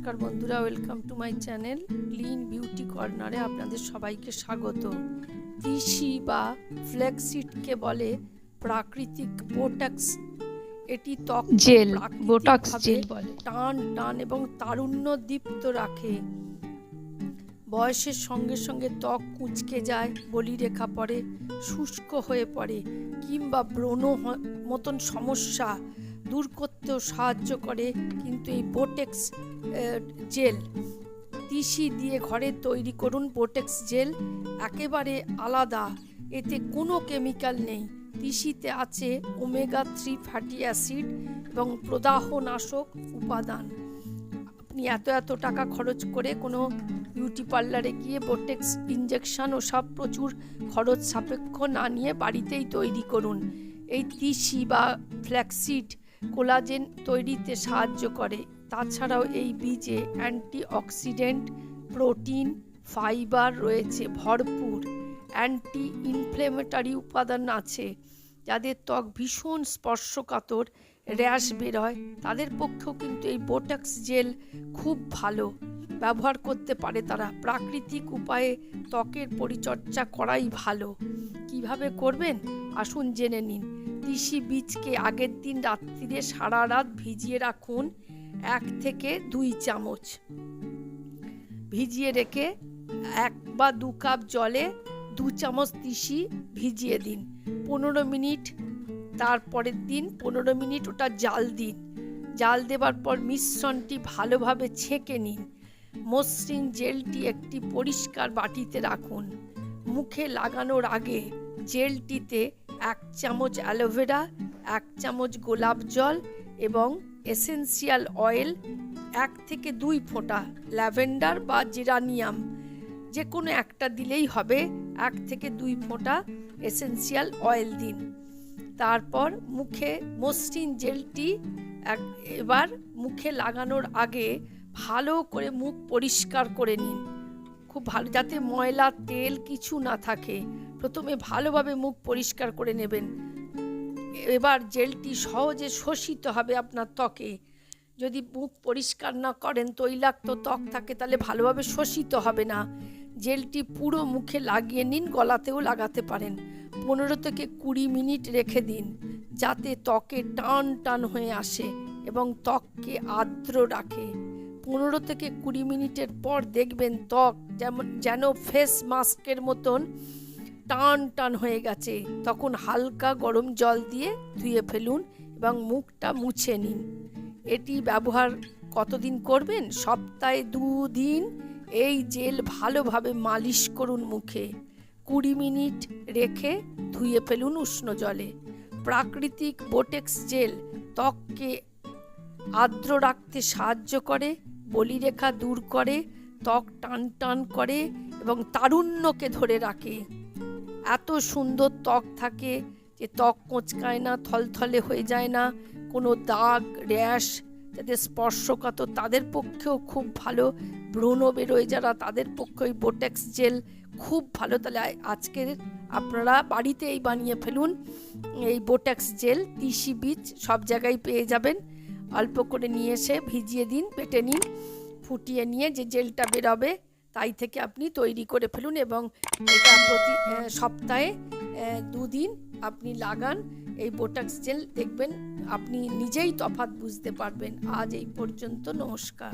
নমস্কার বন্ধুরা, welcome to my channel clean beauty কর্নারে আপনাদের সবাইকে স্বাগত। তিসি বা ফ্ল্যাক্সিডকে বলে প্রাকৃতিক বোটক্স। এটি ত্বক জেল, বোটক্স জেল বলে। টান টান এবং তারুণ্য দীপ্ত রাখে। বয়সের সঙ্গে সঙ্গে ত্বক কুঁচকে যায়, বলিরেখা পড়ে, শুষ্ক হয়ে পড়ে কিংবা ব্রণ মতন সমস্যা দূর করতেও সাহায্য করে। কিন্তু এই বোটক্স জেল তিসি দিয়ে ঘরে তৈরি করুন। বোটক্স জেল একেবারে আলাদা, এতে কোনো কেমিক্যাল নেই। তিসিতে আছে ওমেগা 3 ফ্যাটি অ্যাসিড এবং প্রদাহনাশক উপাদান। আপনি এত টাকা খরচ করে কোনো বিউটি পার্লারে গিয়ে বোটক্স ইঞ্জেকশন ও সব প্রচুর খরচ সাপেক্ষ না নিয়ে বাড়িতেই তৈরি করুন। এই তিসি বা ফ্ল্যাক্সিড কোলাজেন তৈরিতে সাহায্য করে। তাছাড়াও এই বীজে অ্যান্টিঅক্সিডেন্ট, প্রোটিন, ফাইবার রয়েছে ভরপুর। অ্যান্টি ইনফ্লেমেটরি উপাদান আছে। যাদের ত্বক ভীষণ স্পর্শকাতর, র্যাশ বেরোয়, তাদের পক্ষেও কিন্তু এই বোটক্স জেল খুব ভালো, ব্যবহার করতে পারে তারা। প্রাকৃতিক উপায়ে ত্বকের পরিচর্যা করাই ভালো। কিভাবে করবেন আসুন জেনে নিন। তিসি বীজকে আগের দিন রাত্রিরে সারা রাত ভিজিয়ে রাখুন। 1 থেকে 2 চামচ ভিজিয়ে রেখে 1 বা 2 কাপ জলে 2 চামচ তিসি ভিজিয়ে দিন 15 মিনিট। তারপরের দিন 15 মিনিট ওটা জাল দিন। জাল দেবার পর মিশ্রণটি ভালোভাবে ছেঁকে নিন। মসৃণ জেলটি একটি পরিষ্কার বাটিতে রাখুন। মুখে লাগানোর আগে জেলটিতে 1 চামচ অ্যালোভেরা, 1 চামচ গোলাপ জল এবং এসেন্সিয়াল অয়েল, 1 থেকে 2 ফোঁটা ল্যাভেন্ডার বা জেরানিয়াম, যে কোনো একটা দিলেই হবে। 1 থেকে 2 ফোঁটা এসেন্সিয়াল অয়েল দিন। তারপর মুখে মসৃণ জেলটি এবার মুখে লাগানোর আগে ভালো করে মুখ পরিষ্কার করে নিন। খুব ভালো, যাতে ময়লা তেল কিছু না থাকে। প্রথমে ভালোভাবে মুখ পরিষ্কার করে নেবেন। এবার জেলটি সহজে শোষিত হবে আপনার ত্বকে। যদি মুখ পরিষ্কার না করেন, তৈলাক্ত ত্বক থাকে, তাহলে ভালোভাবে শোষিত হবে না। জেলটি পুরো মুখে লাগিয়ে নিন, গলাতেও লাগাতে পারেন। 15 থেকে 20 মিনিট রেখে দিন, যাতে ত্বকে টান টান হয়ে আসে এবং ত্বককে আর্দ্র রাখে। 15 থেকে 20 মিনিটের পর দেখবেন ত্বক যেন ফেস মাস্কের মতন টান টান হয়ে গেছে। তখন হালকা গরম জল দিয়ে ধুয়ে ফেলুন এবং মুখটা মুছে নিন। এটি ব্যবহার কতদিন করবেন? সপ্তাহে 2 দিন এই জেল ভালোভাবে মালিশ করুন মুখে। 20 মিনিট রেখে ধুয়ে ফেলুন উষ্ণ জলে। প্রাকৃতিক বোটক্স জেল ত্বককে আর্দ্র রাখতে সাহায্য করে, বলিরেখা দূর করে, ত্বক টান টান করে এবং তারুণ্যকে ধরে রাখে। এত সুন্দর ত্বক থাকে যে ত্বক কোঁচকায় না, থলথলে হয়ে যায় না, কোনো দাগ, র্যাশ, যাদের স্পর্শকাতর তাদের পক্ষেও খুব ভালো। ব্রণ বেরোয় যারা, তাদের পক্ষে ওই বোটক্স জেল খুব ভালো। তাহলে আজকে আপনারা বাড়িতেই বানিয়ে ফেলুন এই বোটক্স জেল। তিসি বীজ সব জায়গায় পেয়ে যাবেন। অল্প করে নিয়ে এসে ভিজিয়ে দিন, বেটে নিন, ফুটিয়ে নিয়ে যে জেলটা বেরোবে তাই থেকে আপনি তৈরি করে ফেলুন এবং এটা প্রতি সপ্তাহে 2 দিন আপনি লাগান এই বোটক্স জেল। দেখবেন আপনি নিজেই তফাৎ বুঝতে পারবেন। আজ এই পর্যন্ত, নমস্কার।